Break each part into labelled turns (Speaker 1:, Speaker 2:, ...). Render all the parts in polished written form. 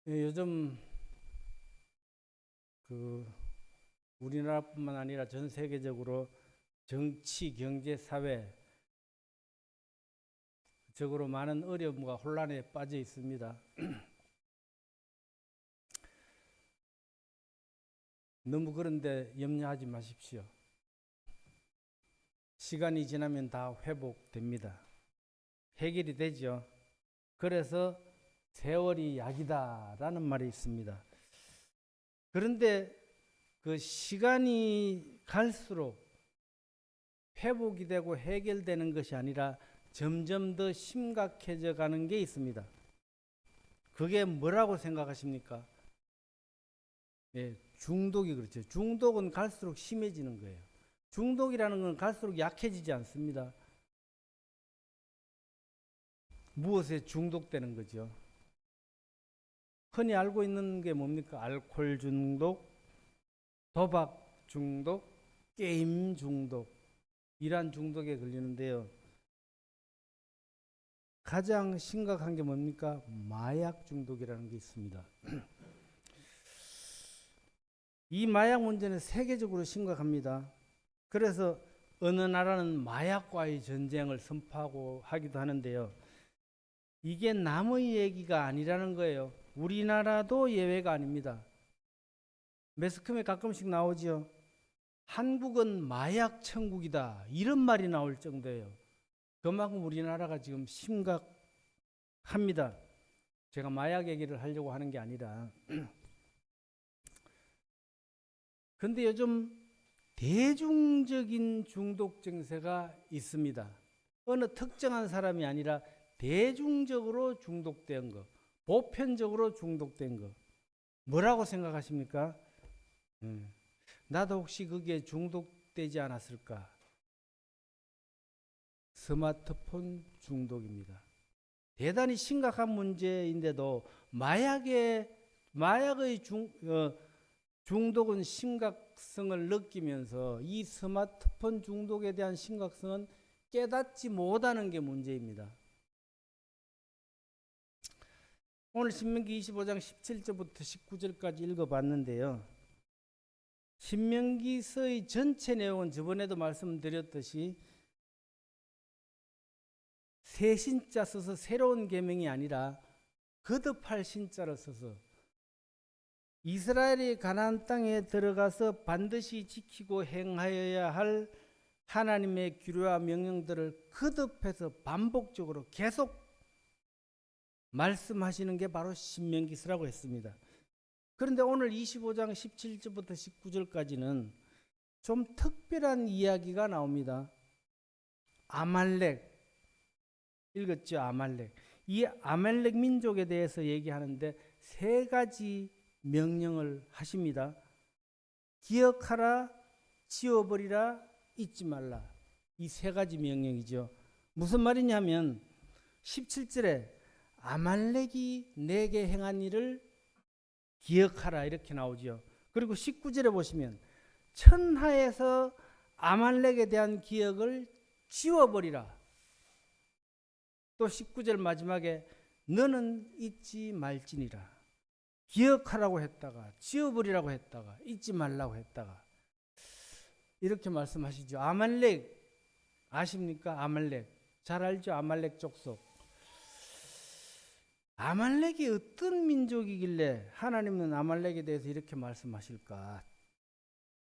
Speaker 1: 요즘 우리나라뿐만 아니라 전 세계적으로 정치, 경제, 사회 적으로 많은 어려움과 혼란에 빠져 있습니다. 너무 그런데 염려하지 마십시오. 시간이 지나면 다 회복됩니다. 해결이 되죠. 그래서 세월이 약이다라는 말이 있습니다. 그런데 그 시간이 갈수록 회복이 되고 해결되는 것이 아니라 점점 더 심각해져 가는 게 있습니다. 그게 뭐라고 생각하십니까? 중독이 그렇죠. 중독은 갈수록 심해지는 거예요. 중독이라는 건 갈수록 약해지지 않습니다. 무엇에 중독되는 거죠? 흔히 알고 있는 게 뭡니까? 알코올 중독, 도박 중독, 게임 중독, 이러한 중독에 걸리는데요. 가장 심각한 게 뭡니까? 마약 중독이라는 게 있습니다. 이 마약 문제는 세계적으로 심각합니다. 그래서 어느 나라는 마약과의 전쟁을 선포하고 하기도 하는데요. 이게 남의 얘기가 아니라는 거예요. 우리나라도 예외가 아닙니다. 매스컴에 가끔씩 나오죠. 한국은 마약 천국이다, 이런 말이 나올 정도예요. 그만큼 우리나라가 지금 심각합니다. 제가 마약 얘기를 하려고 하는 게 아니라 근데 요즘 대중적인 중독 증세가 있습니다. 어느 특정한 사람이 아니라 대중적으로 중독된 거, 보편적으로 중독된 거. 뭐라고 생각하십니까? 나도 혹시 거기에 중독되지 않았을까? 스마트폰 중독입니다. 대단히 심각한 문제인데도 마약의 중독은 심각성을 느끼면서 이 스마트폰 중독에 대한 심각성은 깨닫지 못하는 게 문제입니다. 오늘 신명기 25장 17절부터 19절까지 읽어봤는데요. 신명기서의 전체 내용은 저번에도 말씀드렸듯이 새 신자 써서 새로운 계명이 아니라 거듭할 신자를 써서 이스라엘이 가나안 땅에 들어가서 반드시 지키고 행하여야 할 하나님의 규례와 명령들을 거듭해서 반복적으로 계속 말씀하시는 게 바로 신명기서라고 했습니다. 그런데 오늘 25장 17절부터 19절까지는 좀 특별한 이야기가 나옵니다. 아말렉 읽었죠? 아말렉. 이 아말렉 민족에 대해서 얘기하는데 세 가지 명령을 하십니다. 기억하라, 지워버리라, 잊지 말라. 이 세 가지 명령이죠. 무슨 말이냐면 17절에 아말렉이 내게 행한 일을 기억하라 이렇게 나오죠. 그리고 19절에 보시면 천하에서 아말렉에 대한 기억을 지워버리라. 또 19절 마지막에 너는 잊지 말지니라. 기억하라고 했다가 지워버리라고 했다가 잊지 말라고 했다가 이렇게 말씀하시죠. 아말렉 아십니까? 아말렉 잘 알죠? 아말렉 족속. 아말렉이 어떤 민족이길래 하나님은 아말렉에 대해서 이렇게 말씀하실까?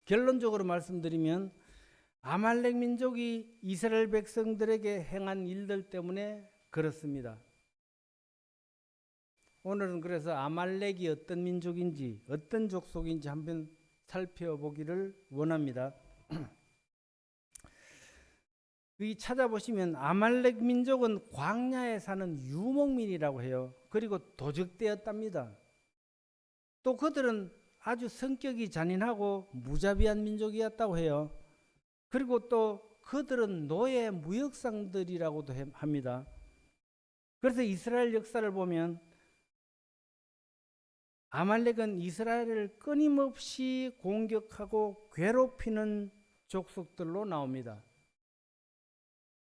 Speaker 1: 결론적으로 말씀드리면 아말렉 민족이 이스라엘 백성들에게 행한 일들 때문에 그렇습니다. 오늘은 그래서 아말렉이 어떤 민족인지 어떤 족속인지 한번 살펴보기를 원합니다. 여기 찾아보시면 아말렉 민족은 광야에 사는 유목민이라고 해요. 그리고 도적되었답니다. 또 그들은 아주 성격이 잔인하고 무자비한 민족이었다고 해요. 그리고 또 그들은 노예 무역상들이라고도 합니다. 그래서 이스라엘 역사를 보면 아말렉은 이스라엘을 끊임없이 공격하고 괴롭히는 족속들로 나옵니다.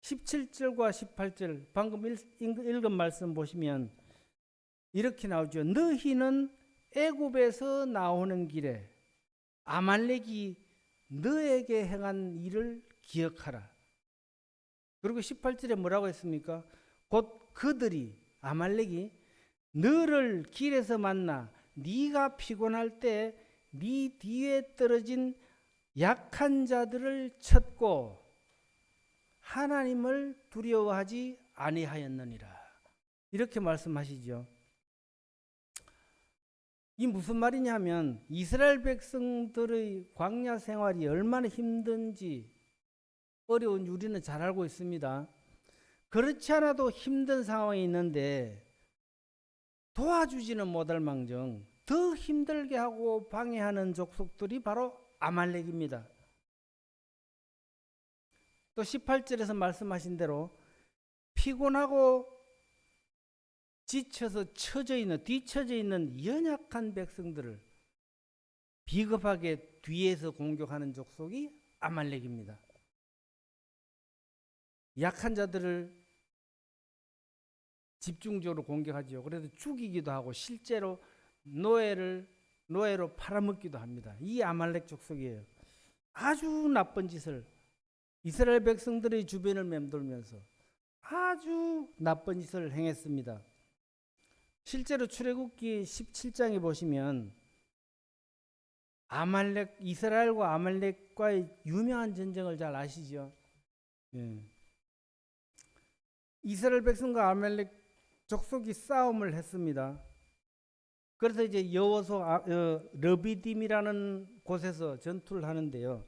Speaker 1: 17절과 18절 방금 읽은 말씀 보시면 이렇게 나오죠. 너희는 애굽에서 나오는 길에 아말렉이 너에게 행한 일을 기억하라. 그리고 18절에 뭐라고 했습니까? 곧 그들이 아말렉이 너를 길에서 만나 네가 피곤할 때 네 뒤에 떨어진 약한 자들을 쳤고 하나님을 두려워하지 아니하였느니라. 이렇게 말씀하시죠. 이 무슨 말이냐면 이스라엘 백성들의 광야 생활이 얼마나 힘든지 어려운 우리는 잘 알고 있습니다. 그렇지 않아도 힘든 상황이 있는데 도와주지는 못할 망정 더 힘들게 하고 방해하는 족속들이 바로 아말렉입니다. 또 18절에서 말씀하신 대로 피곤하고 지쳐서 뒤처져 있는 연약한 백성들을 비겁하게 뒤에서 공격하는 족속이 아말렉입니다. 약한 자들을 집중적으로 공격하죠. 그래서 죽이기도 하고 실제로 노예로 팔아먹기도 합니다. 이 아말렉 족속이에요. 아주 나쁜 짓을 이스라엘 백성들의 주변을 맴돌면서 아주 나쁜 짓을 행했습니다. 실제로 출애굽기 17장에 보시면 이스라엘과 아말렉과의 유명한 전쟁을 잘 아시죠? 이스라엘 백성과 아말렉 족속이 싸움을 했습니다. 그래서 이제 르비딤이라는 곳에서 전투를 하는데요.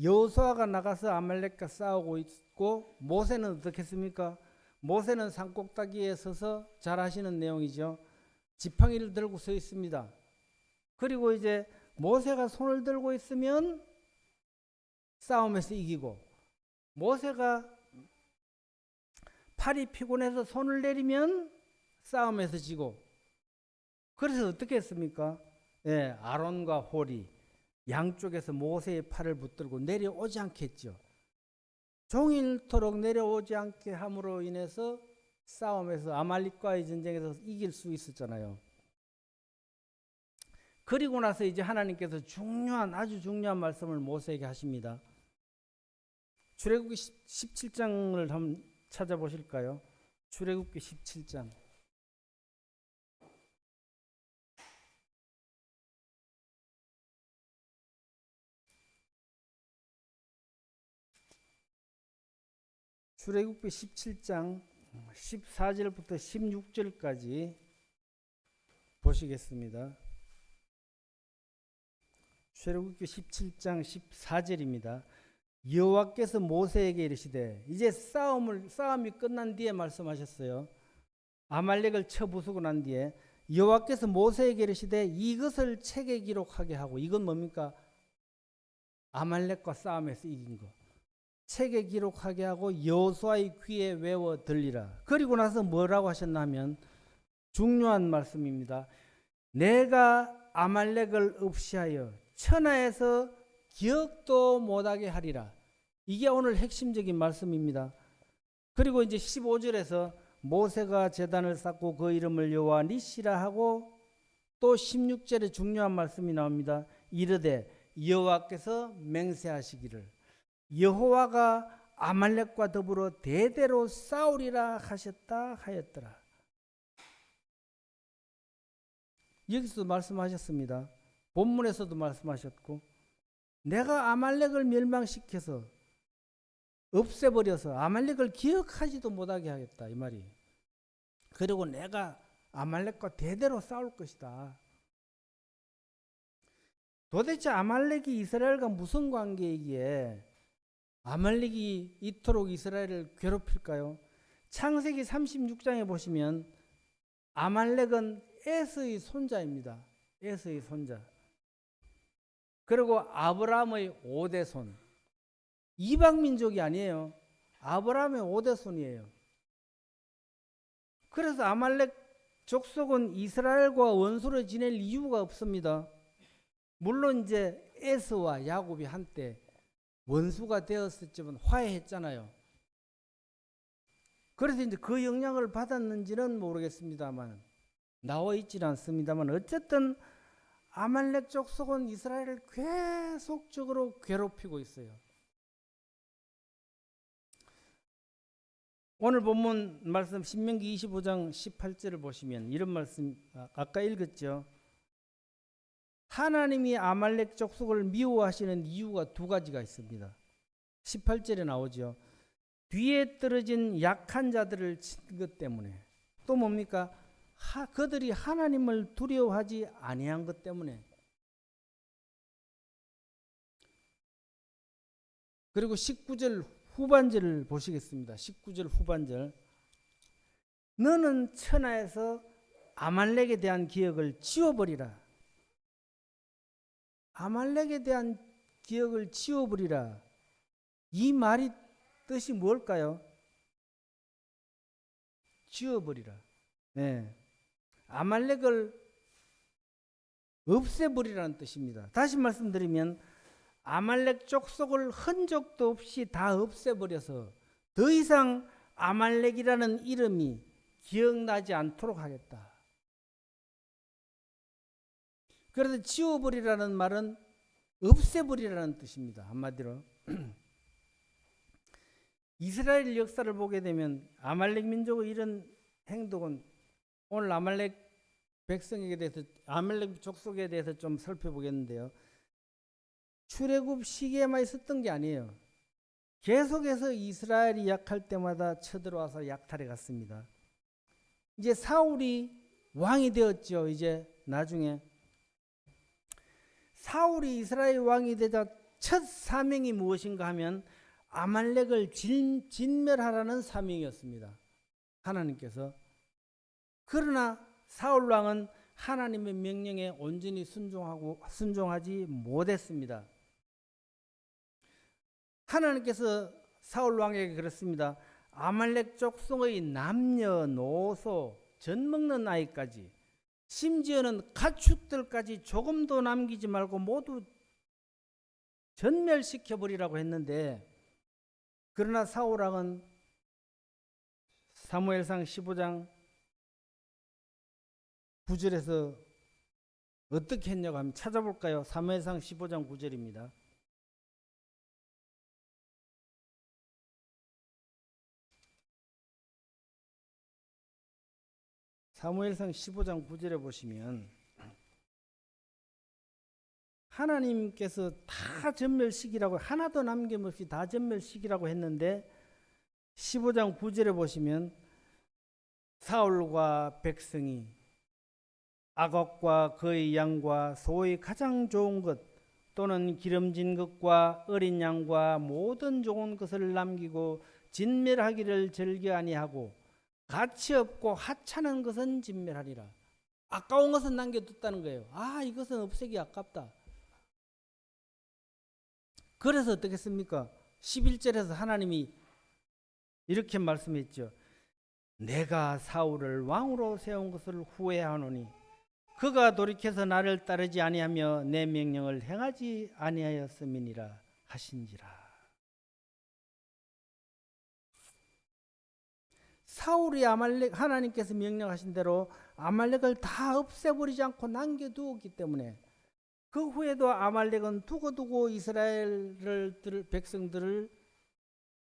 Speaker 1: 여호수아가 나가서 아말렉과 싸우고 있고 모세는 어떻게 했습니까? 모세는 산꼭대기에 서서 잘 아시는 내용이죠. 지팡이를 들고 서 있습니다. 그리고 이제 모세가 손을 들고 있으면 싸움에서 이기고 모세가 팔이 피곤해서 손을 내리면 싸움에서 지고 그래서 어떻게 했습니까? 아론과 홀이 양쪽에서 모세의 팔을 붙들고 내려오지 않게 했죠. 종일토록 내려오지 않게 함으로 인해서 싸움에서 아말렉과의 전쟁에서 이길 수 있었잖아요. 그리고 나서 이제 하나님께서 아주 중요한 말씀을 모세에게 하십니다. 출애굽기 17장을 한번 찾아보실까요? 출애굽기 17장. 출애굽기 17장 14절부터 16절까지 보시겠습니다. 출애굽기 17장 14절입니다. 여호와께서 모세에게 이르시되 이제 싸움이 끝난 뒤에 말씀하셨어요. 아말렉을 쳐 부수고 난 뒤에 여호와께서 모세에게 이르시되 이것을 책에 기록하게 하고 이건 뭡니까? 아말렉과 싸움에서 이긴 거. 책에 기록하게 하고 여호수아의 귀에 외워 들리라. 그리고 나서 뭐라고 하셨냐면 중요한 말씀입니다. 내가 아말렉을 없이하여 천하에서 기억도 못하게 하리라. 이게 오늘 핵심적인 말씀입니다. 그리고 이제 15절에서 모세가 제단을 쌓고 그 이름을 여호와 니시라 하고 또 16절에 중요한 말씀이 나옵니다. 이르되 여호와께서 맹세하시기를 여호와가 아말렉과 더불어 대대로 싸우리라 하셨다 하였더라. 여기서도 말씀하셨습니다. 본문에서도 말씀하셨고 내가 아말렉을 멸망시켜서 없애버려서 아말렉을 기억하지도 못하게 하겠다 이 말이에요. 그리고 내가 아말렉과 대대로 싸울 것이다. 도대체 아말렉이 이스라엘과 무슨 관계이기에 아말렉이 이토록 이스라엘을 괴롭힐까요? 창세기 36장에 보시면 아말렉은 에서의 손자입니다. 에서의 손자. 그리고 아브라함의 5대손. 이방민족이 아니에요. 아브라함의 5대손이에요. 그래서 아말렉 족속은 이스라엘과 원수를 지낼 이유가 없습니다. 물론 이제 에서와 야곱이 한때 원수가 되었었지만 화해했잖아요. 그래서 이제 그 영향을 받았는지는 모르겠습니다만 나와 있지는 않습니다만 어쨌든 아말렉 족속은 이스라엘을 계속적으로 괴롭히고 있어요. 오늘 본문 말씀 신명기 25장 18절을 보시면 이런 말씀 아까 읽었죠. 하나님이 아말렉 족속을 미워하시는 이유가 두 가지가 있습니다. 18절에 나오죠. 뒤에 떨어진 약한 자들을 친 것 때문에. 또 뭡니까? 그들이 하나님을 두려워하지 아니한 것 때문에. 그리고 19절 후반절을 보시겠습니다. 19절 후반절. 너는 천하에서 아말렉에 대한 기억을 지워버리라. 아말렉에 대한 기억을 지워버리라. 이 말이 뜻이 뭘까요? 지워버리라. 네. 아말렉을 없애버리라는 뜻입니다. 다시 말씀드리면 아말렉 족속을 흔적도 없이 다 없애버려서 더 이상 아말렉이라는 이름이 기억나지 않도록 하겠다. 그래서 지워버리라는 말은 없애버리라는 뜻입니다. 한마디로 이스라엘 역사를 보게 되면 아말렉 민족의 이런 행동은 오늘 아말렉 백성에게 대해서 아말렉 족속에 대해서 좀 살펴보겠는데요. 출애굽 시기에만 있었던 게 아니에요. 계속해서 이스라엘이 약할 때마다 쳐들어와서 약탈해 갔습니다. 이제 사울이 왕이 되었죠. 이제 나중에 사울이 이스라엘 왕이 되자 첫 사명이 무엇인가 하면 아말렉을 진멸하라는 사명이었습니다. 하나님께서. 그러나 사울 왕은 하나님의 명령에 온전히 순종하지 못했습니다. 하나님께서 사울 왕에게 그랬습니다. 아말렉 족속의 남녀노소 젖먹는 아이까지 심지어는 가축들까지 조금도 남기지 말고 모두 전멸시켜버리라고 했는데, 그러나 사울 왕은 사무엘상 15장 9절에서 어떻게 했냐고 하면 찾아볼까요? 사무엘상 15장 9절입니다. 사무엘상 15장 9절에 보시면 하나님께서 다 전멸시키라고, 하나도 남김없이 다 전멸시키라고 했는데 15장 9절에 보시면 사울과 백성이 악옥과 그의 양과 소의 가장 좋은 것 또는 기름진 것과 어린 양과 모든 좋은 것을 남기고 진멸하기를 즐겨 아니하고 가치 없고 하찮은 것은 진멸하리라. 아까운 것은 남겨뒀다는 거예요. 이것은 없애기 아깝다. 그래서 어떻겠습니까? 11절에서 하나님이 이렇게 말씀했죠. 내가 사울을 왕으로 세운 것을 후회하노니 그가 돌이켜서 나를 따르지 아니하며 내 명령을 행하지 아니하였음이니라 하신지라. 사울이 하나님께서 명령하신 대로 아말렉을 다 없애버리지 않고 남겨두었기 때문에 그 후에도 아말렉은 두고두고 이스라엘 백성들을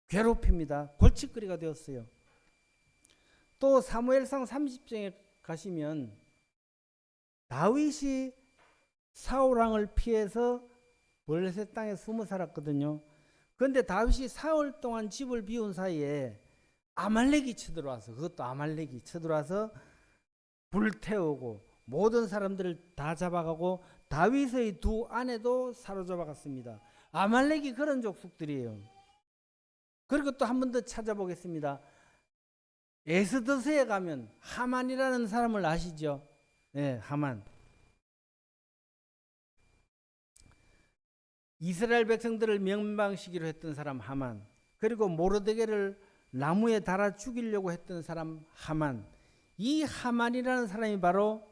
Speaker 1: 괴롭힙니다. 골칫거리가 되었어요. 또 사무엘상 30장에 가시면 다윗이 사울 왕을 피해서 블레셋 땅에 숨어 살았거든요. 그런데 다윗이 사흘 동안 집을 비운 사이에 아말렉이 쳐들어와서, 그것도 아말렉이 쳐들어와서 불태우고 모든 사람들을 다 잡아가고 다윗의 두 아내도 사로잡아갔습니다. 아말렉이 그런 족속들이에요. 그리고 또 한 번 더 찾아보겠습니다. 에스더서에 가면 하만이라는 사람을 아시죠? 네, 하만. 이스라엘 백성들을 멸망시키려 했던 사람 하만. 그리고 모르드게를 나무에 달아 죽이려고 했던 사람 하만. 이 하만이라는 사람이 바로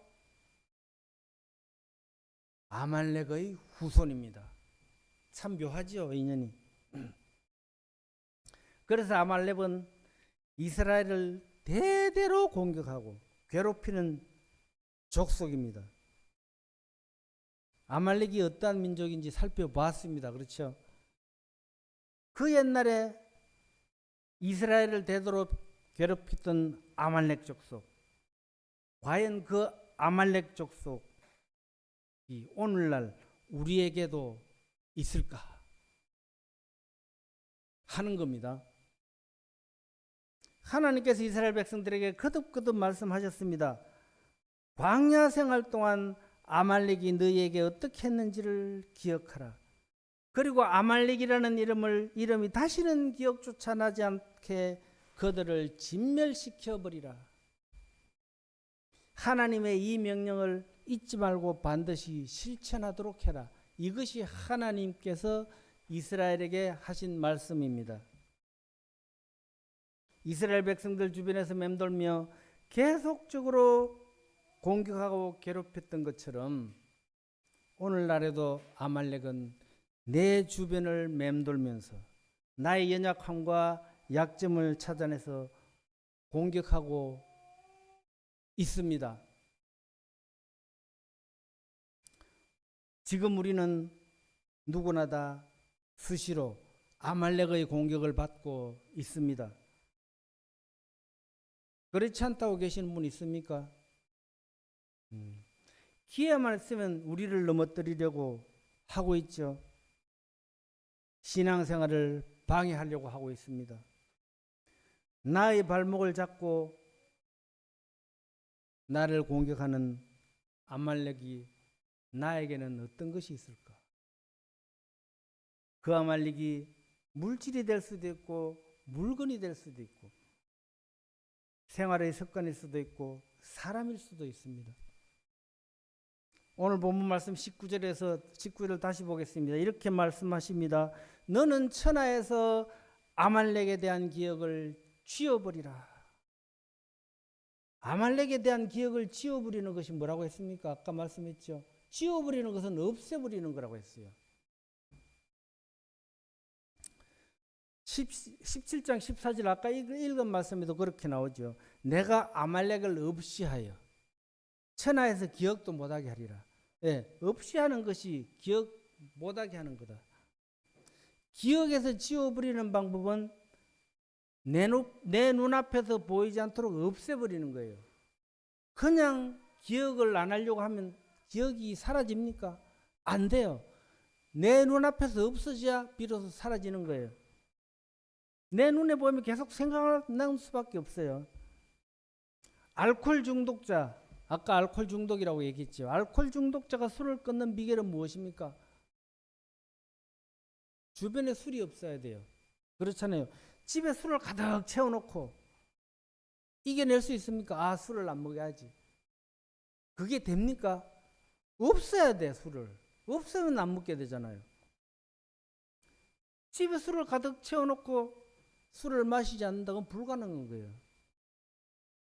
Speaker 1: 아말렉의 후손입니다. 참 묘하죠, 인연이. 그래서 아말렉은 이스라엘을 대대로 공격하고 괴롭히는 족속입니다. 아말렉이 어떠한 민족인지 살펴보았습니다. 그렇죠? 그 옛날에 이스라엘을 되도록 괴롭혔던 아말렉 족속, 과연 그 아말렉 족속이 오늘날 우리에게도 있을까 하는 겁니다. 하나님께서 이스라엘 백성들에게 거듭거듭 말씀하셨습니다. 광야 생활 동안 아말렉이 너희에게 어떻게 했는지를 기억하라. 그리고 아말렉이라는 이름이 다시는 기억조차 나지 않게 그들을 진멸시켜 버리라. 하나님의 이 명령을 잊지 말고 반드시 실천하도록 해라. 이것이 하나님께서 이스라엘에게 하신 말씀입니다. 이스라엘 백성들 주변에서 맴돌며 계속적으로 공격하고 괴롭혔던 것처럼 오늘날에도 아말렉은 내 주변을 맴돌면서 나의 연약함과 약점을 찾아내서 공격하고 있습니다. 지금 우리는 누구나 다 수시로 아말렉의 공격을 받고 있습니다. 그렇지 않다고 계시는 분 있습니까? 기회만 있으면 우리를 넘어뜨리려고 하고 있죠. 신앙생활을 방해하려고 하고 있습니다. 나의 발목을 잡고 나를 공격하는 아말렉이 나에게는 어떤 것이 있을까? 그 아말렉이 물질이 될 수도 있고 물건이 될 수도 있고 생활의 습관일 수도 있고 사람일 수도 있습니다. 오늘 본문 말씀 19절을 다시 보겠습니다. 이렇게 말씀하십니다. 너는 천하에서 아말렉에 대한 기억을 지워버리라. 아말렉에 대한 기억을 지워버리는 것이 뭐라고 했습니까? 아까 말씀했죠. 지워버리는 것은 없애버리는 거라고 했어요. 17장 14절 아까 읽은 말씀에도 그렇게 나오죠. 내가 아말렉을 없이 하여 천하에서 기억도 못하게 하리라. 예, 없이 하는 것이 기억 못하게 하는 거다. 기억에서 지워버리는 방법은 내 눈앞에서 보이지 않도록 없애버리는 거예요. 그냥 기억을 안 하려고 하면 기억이 사라집니까? 안 돼요. 내 눈앞에서 없어져야 비로소 사라지는 거예요. 내 눈에 보이면 계속 생각나는 수밖에 없어요. 알코올 중독자, 아까 알코올 중독이라고 얘기했죠. 알코올 중독자가 술을 끊는 비결은 무엇입니까? 주변에 술이 없어야 돼요. 그렇잖아요. 집에 술을 가득 채워놓고 이겨낼 수 있습니까? 아, 술을 안 먹어야지. 그게 됩니까? 없어야 돼, 술을. 없으면 안 먹게 되잖아요. 집에 술을 가득 채워놓고 술을 마시지 않는다면 불가능한 거예요.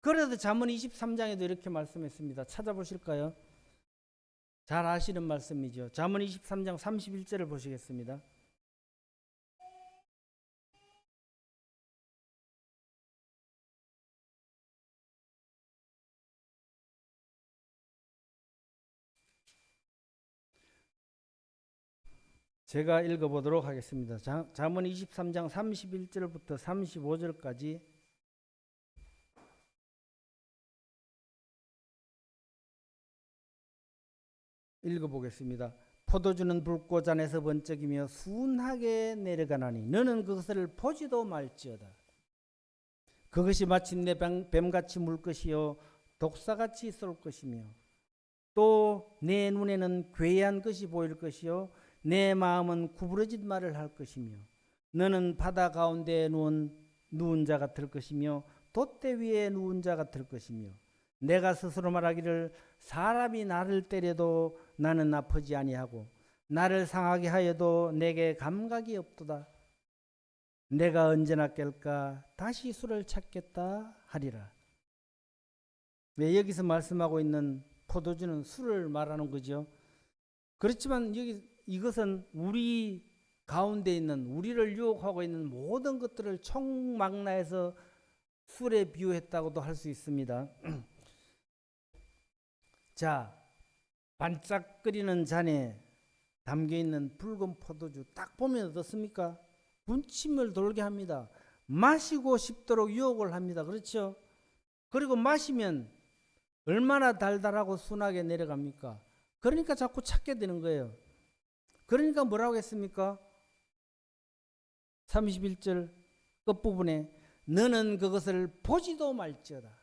Speaker 1: 그래서 잠언 23장에도 이렇게 말씀했습니다. 찾아보실까요? 잘 아시는 말씀이죠. 잠언 23장 31절을 보시겠습니다. 제가 읽어보도록 하겠습니다. 잠언 23장 31절부터 35절까지 읽어보겠습니다. 포도주는 붉고 잔에서 번쩍이며 순하게 내려가나니 너는 그것을 보지도 말지어다. 그것이 마침내 뱀같이 물 것이요 독사같이 쏠 것이며 또 내 눈에는 괴이한 것이 보일 것이요 내 마음은 구부러진 말을 할 것이며 너는 바다 가운데에 누운 자 같을 것이며 돛대 위에 누운 자 같을 것이며 내가 스스로 말하기를 사람이 나를 때려도 나는 아프지 아니하고 나를 상하게 하여도 내게 감각이 없도다. 내가 언제나 깰까 다시 술을 찾겠다 하리라. 왜 여기서 말씀하고 있는 포도주는 술을 말하는 거죠. 그렇지만 이것은 우리 가운데 있는 우리를 유혹하고 있는 모든 것들을 총망라해서 술에 비유했다고도 할 수 있습니다. 자, 반짝거리는 잔에 담겨있는 붉은 포도주 딱 보면 어떻습니까? 군침을 돌게 합니다. 마시고 싶도록 유혹을 합니다. 그렇죠? 그리고 마시면 얼마나 달달하고 순하게 내려갑니까? 그러니까 자꾸 찾게 되는 거예요. 그러니까 뭐라고 했습니까? 31절 끝부분에 너는 그것을 보지도 말지어다.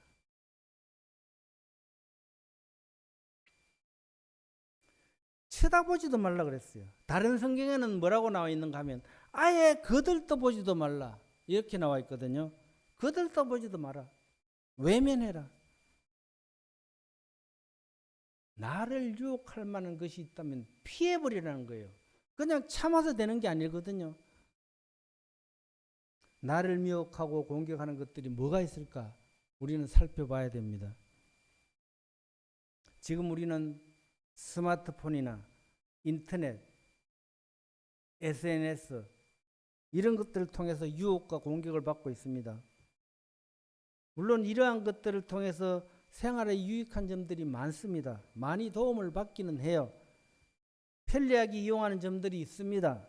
Speaker 1: 쳐다보지도 말라 그랬어요. 다른 성경에는 뭐라고 나와 있는가 하면 아예 거들떠보지도 말라 이렇게 나와 있거든요. 거들떠보지도 마라. 외면해라. 나를 유혹할 만한 것이 있다면 피해버리라는 거예요. 그냥 참아서 되는 게 아니거든요. 나를 미혹하고 공격하는 것들이 뭐가 있을까? 우리는 살펴봐야 됩니다. 지금 우리는 스마트폰이나 인터넷, SNS 이런 것들을 통해서 유혹과 공격을 받고 있습니다. 물론 이러한 것들을 통해서 생활에 유익한 점들이 많습니다. 많이 도움을 받기는 해요. 편리하게 이용하는 점들이 있습니다.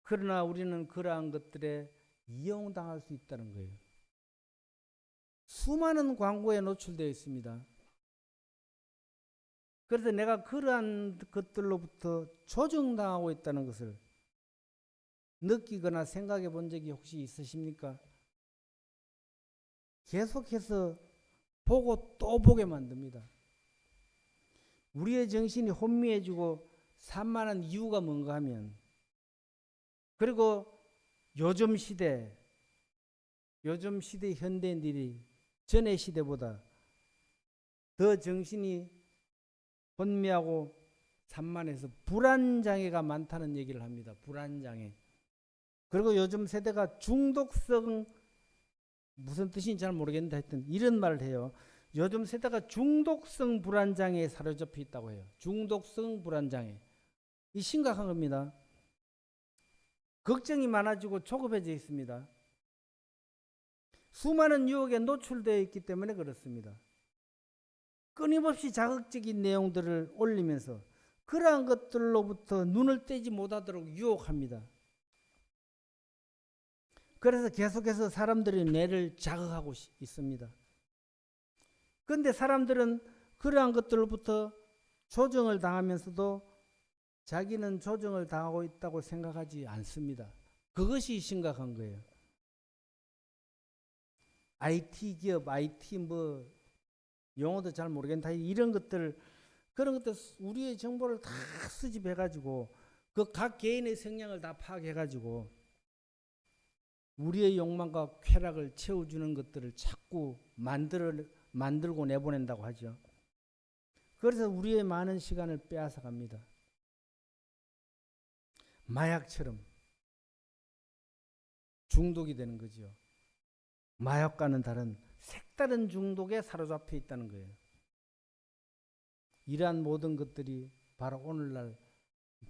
Speaker 1: 그러나 우리는 그러한 것들에 이용당할 수 있다는 거예요. 수많은 광고에 노출되어 있습니다. 그래서 내가 그러한 것들로부터 조정당하고 있다는 것을 느끼거나 생각해 본 적이 혹시 있으십니까? 계속해서 보고 또 보게 만듭니다. 우리의 정신이 혼미해지고 산만한 이유가 뭔가 하면, 그리고 요즘 시대 현대인들이 전의 시대보다 더 정신이 혼미하고 산만해서 불안장애가 많다는 얘기를 합니다. 불안장애. 그리고 요즘 세대가 중독성, 무슨 뜻인지 잘 모르겠는데 하여튼 이런 말을 해요. 요즘 세대가 중독성 불안장애에 사로잡혀 있다고 해요. 중독성 불안장애. 이 심각한 겁니다. 걱정이 많아지고 조급해져 있습니다. 수많은 유혹에 노출되어 있기 때문에 그렇습니다. 끊임없이 자극적인 내용들을 올리면서 그러한 것들로부터 눈을 떼지 못하도록 유혹합니다. 그래서 계속해서 사람들의 뇌를 자극하고 있습니다. 그런데 사람들은 그러한 것들로부터 조정을 당하면서도 자기는 조정을 당하고 있다고 생각하지 않습니다. 그것이 심각한 거예요. IT 기업, IT 용어도 잘 모르겠는데 이런 것들, 그런 것들 우리의 정보를 다 수집해가지고 그 각 개인의 성향을 다 파악해가지고 우리의 욕망과 쾌락을 채워주는 것들을 자꾸 만들고 내보낸다고 하죠. 그래서 우리의 많은 시간을 빼앗아 갑니다. 마약처럼 중독이 되는 거죠. 마약과는 다른 색다른 중독에 사로잡혀 있다는 거예요. 이러한 모든 것들이 바로 오늘날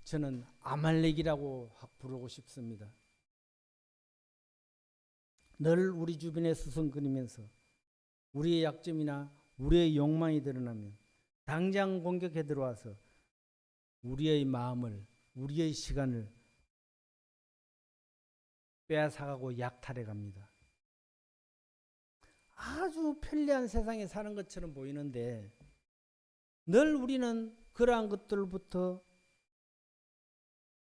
Speaker 1: 저는 아말렉이라고 부르고 싶습니다. 늘 우리 주변에 수성거리면서 우리의 약점이나 우리의 욕망이 드러나면 당장 공격해 들어와서 우리의 마음을, 우리의 시간을 빼앗아가고 약탈해 갑니다. 아주 편리한 세상에 사는 것처럼 보이는데 늘 우리는 그러한 것들부터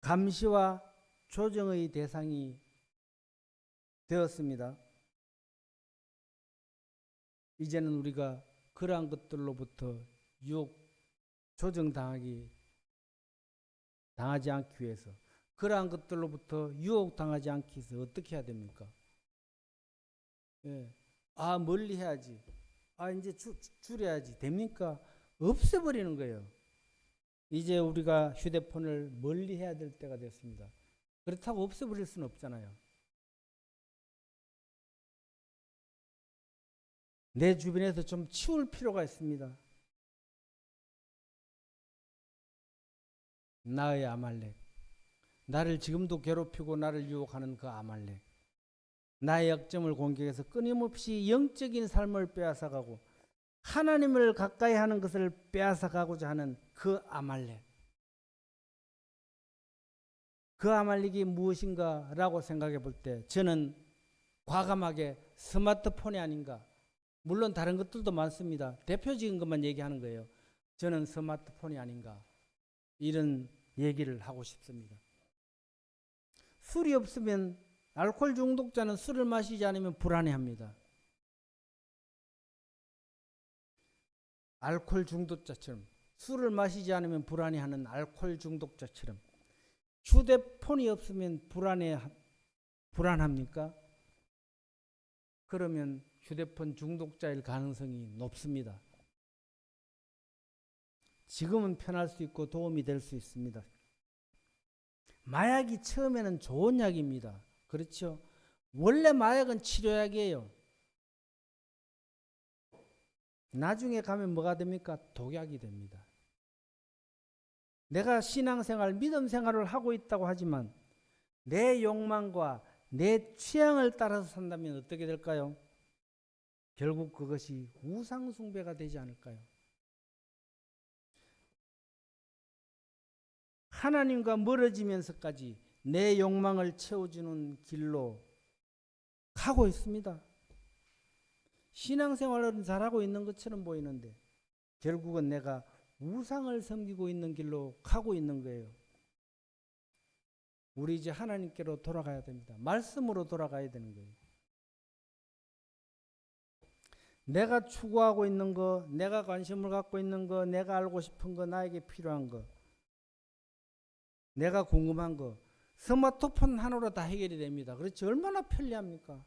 Speaker 1: 감시와 조정의 대상이 되었습니다. 이제는 우리가 그러한 것들로부터 유혹, 조정당하지 않기 위해서, 그러한 것들로부터 유혹당하지 않기 위해서 어떻게 해야 됩니까? 멀리 해야지. 이제 줄여야지. 됩니까? 없애버리는 거예요. 이제 우리가 휴대폰을 멀리 해야 될 때가 됐습니다. 그렇다고 없애버릴 수는 없잖아요. 내 주변에서 좀 치울 필요가 있습니다. 나의 아말렉, 나를 지금도 괴롭히고 나를 유혹하는 그 아말렉, 나의 약점을 공격해서 끊임없이 영적인 삶을 빼앗아가고 하나님을 가까이 하는 것을 빼앗아 가고자 하는 그 아말렉. 그 아말렉이 무엇인가라고 생각해 볼 때 저는 과감하게 스마트폰이 아닌가. 물론 다른 것들도 많습니다. 대표적인 것만 얘기하는 거예요. 저는 스마트폰이 아닌가. 이런 얘기를 하고 싶습니다. 술이 없으면 알코올 중독자는 술을 마시지 않으면 불안해합니다. 알코올 중독자처럼 술을 마시지 않으면 불안해하는 알코올 중독자처럼 휴대폰이 없으면 불안합니까? 그러면 휴대폰 중독자일 가능성이 높습니다. 지금은 편할 수 있고 도움이 될 수 있습니다. 마약이 처음에는 좋은 약입니다. 그렇죠? 원래 마약은 치료약이에요. 나중에 가면 뭐가 됩니까? 독약이 됩니다. 내가 신앙생활, 믿음생활을 하고 있다고 하지만 내 욕망과 내 취향을 따라서 산다면 어떻게 될까요? 결국 그것이 우상숭배가 되지 않을까요? 하나님과 멀어지면서까지 내 욕망을 채워주는 길로 가고 있습니다. 신앙생활은 잘하고 있는 것처럼 보이는데 결국은 내가 우상을 섬기고 있는 길로 가고 있는 거예요. 우리 이제 하나님께로 돌아가야 됩니다. 말씀으로 돌아가야 되는 거예요. 내가 추구하고 있는 거, 내가 관심을 갖고 있는 거, 내가 알고 싶은 거, 나에게 필요한 거, 내가 궁금한 거, 스마트폰 하나로 다 해결이 됩니다. 그렇지? 얼마나 편리합니까?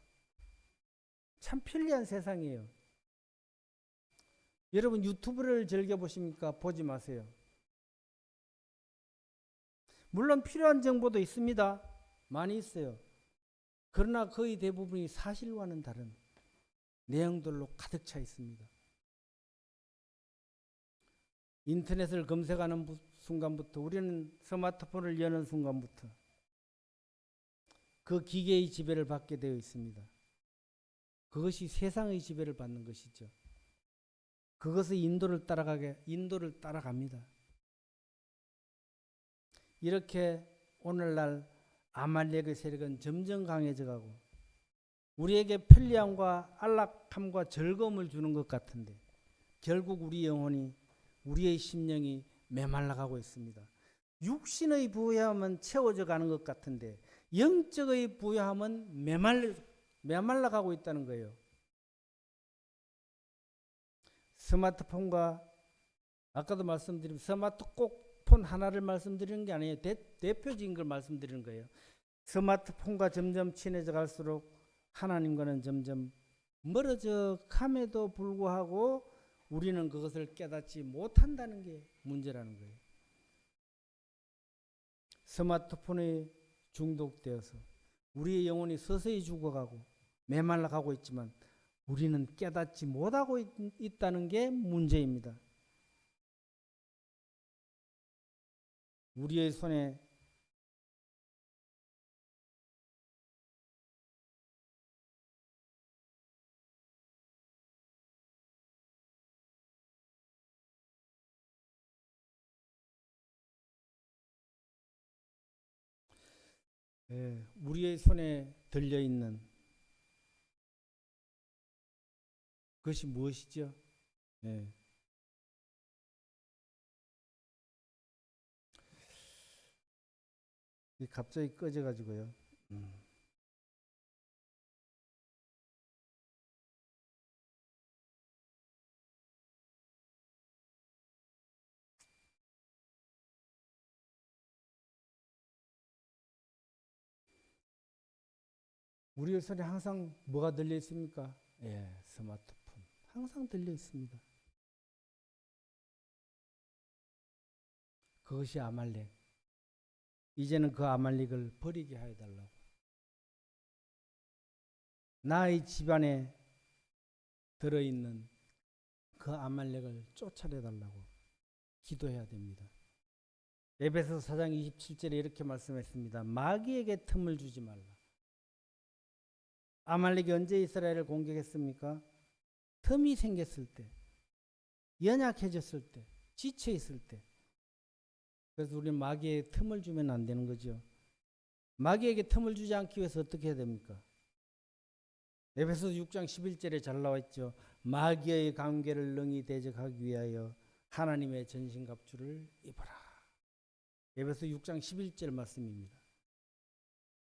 Speaker 1: 참 편리한 세상이에요. 여러분 유튜브를 즐겨보십니까? 보지 마세요. 물론 필요한 정보도 있습니다. 많이 있어요. 그러나 거의 대부분이 사실과는 다른 내용들로 가득 차 있습니다. 인터넷을 검색하는 순간부터 우리는 스마트폰을 여는 순간부터 그 기계의 지배를 받게 되어 있습니다. 그것이 세상의 지배를 받는 것이죠. 그것의 인도를 따라갑니다. 이렇게 오늘날 아말렉의 세력은 점점 강해져 가고 우리에게 편리함과 안락함과 즐거움을 주는 것 같은데 결국 우리 영혼이 우리의 심령이 메말라가고 있습니다. 육신의 부유함은 채워져 가는 것 같은데 영적의 부유함은 메말라가고 있다는 거예요. 스마트폰과 아까도 말씀드린 스마트폰 하나를 말씀드리는 게 아니에요. 대표적인 걸 말씀드리는 거예요. 스마트폰과 점점 친해져 갈수록 하나님과는 점점 멀어져 감에도 불구하고 우리는 그것을 깨닫지 못한다는 게 문제라는 거예요. 스마트폰에 중독되어서 우리의 영혼이 서서히 죽어가고 메말라가고 있지만 우리는 깨닫지 못하고 있다는 게 문제입니다. 우리의 손에 우리의 손에 들려 있는 그것이 무엇이죠? 갑자기 꺼져가지고요. 우리의 손에 항상 뭐가 들려 있습니까? 스마트폰. 항상 들려 있습니다. 그것이 아말렉. 이제는 그 아말렉을 버리게 해달라고. 나의 집안에 들어있는 그 아말렉을 쫓아내달라고 기도해야 됩니다. 에베소서 4장 27절에 이렇게 말씀했습니다. 마귀에게 틈을 주지 말라. 아말렉이 언제 이스라엘을 공격했습니까? 틈이 생겼을 때. 연약해졌을 때, 지쳐 있을 때. 그래서 우리 마귀에 틈을 주면 안 되는 거죠. 마귀에게 틈을 주지 않기 위해서 어떻게 해야 됩니까? 에베소서 6장 11절에 잘 나와 있죠. 마귀의 관계를 능히 대적하기 위하여 하나님의 전신갑주를 입어라. 에베소 6장 11절 말씀입니다.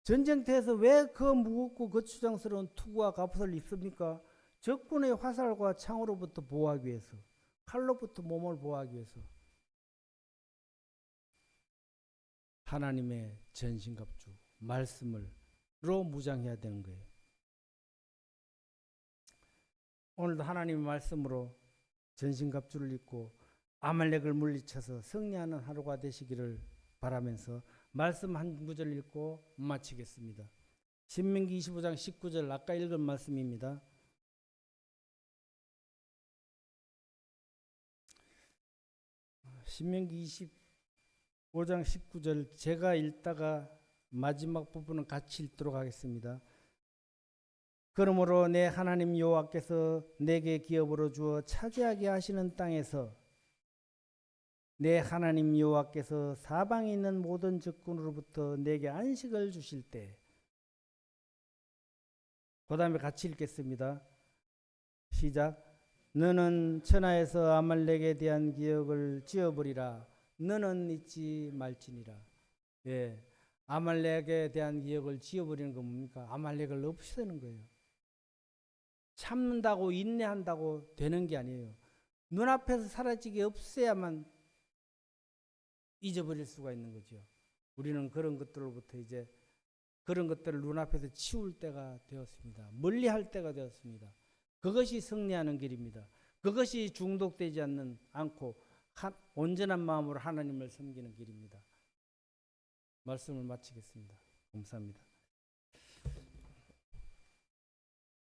Speaker 1: 전쟁터에서 왜 그 무겁고 거추장스러운 투구와 갑옷을 입습니까? 적군의 화살과 창으로부터 보호하기 위해서, 칼로부터 몸을 보호하기 위해서. 하나님의 전신갑주, 말씀으로 무장해야 되는 거예요. 오늘도 하나님의 말씀으로 전신갑주를 입고 아말렉을 물리쳐서 승리하는 하루가 되시기를 바라면서 말씀 한 구절 읽고 마치겠습니다. 신명기 25장 19절 아까 읽은 말씀입니다. 신명기 25장 19절 제가 읽다가 마지막 부분은 같이 읽도록 하겠습니다. 그러므로 내 하나님 여호와께서 내게 기업으로 주어 차지하게 하시는 땅에서 내 하나님 여호와께서 사방에 있는 모든 적군으로부터 내게 안식을 주실 때, 그 다음에 같이 읽겠습니다. 시작. 너는 천하에서 아말렉에 대한 기억을 지어버리라. 너는 잊지 말지니라. 예, 아말렉에 대한 기억을 지어버리는 건 뭡니까? 아말렉을 없애는 거예요. 참는다고 인내한다고 되는 게 아니에요. 눈앞에서 사라지게 없애야만 잊어버릴 수가 있는 거죠. 우리는 그런 것들로부터 이제 그런 것들을 눈앞에서 치울 때가 되었습니다. 멀리할 때가 되었습니다. 그것이 승리하는 길입니다. 그것이 중독되지 않고 온전한 마음으로 하나님을 섬기는 길입니다. 말씀을 마치겠습니다. 감사합니다.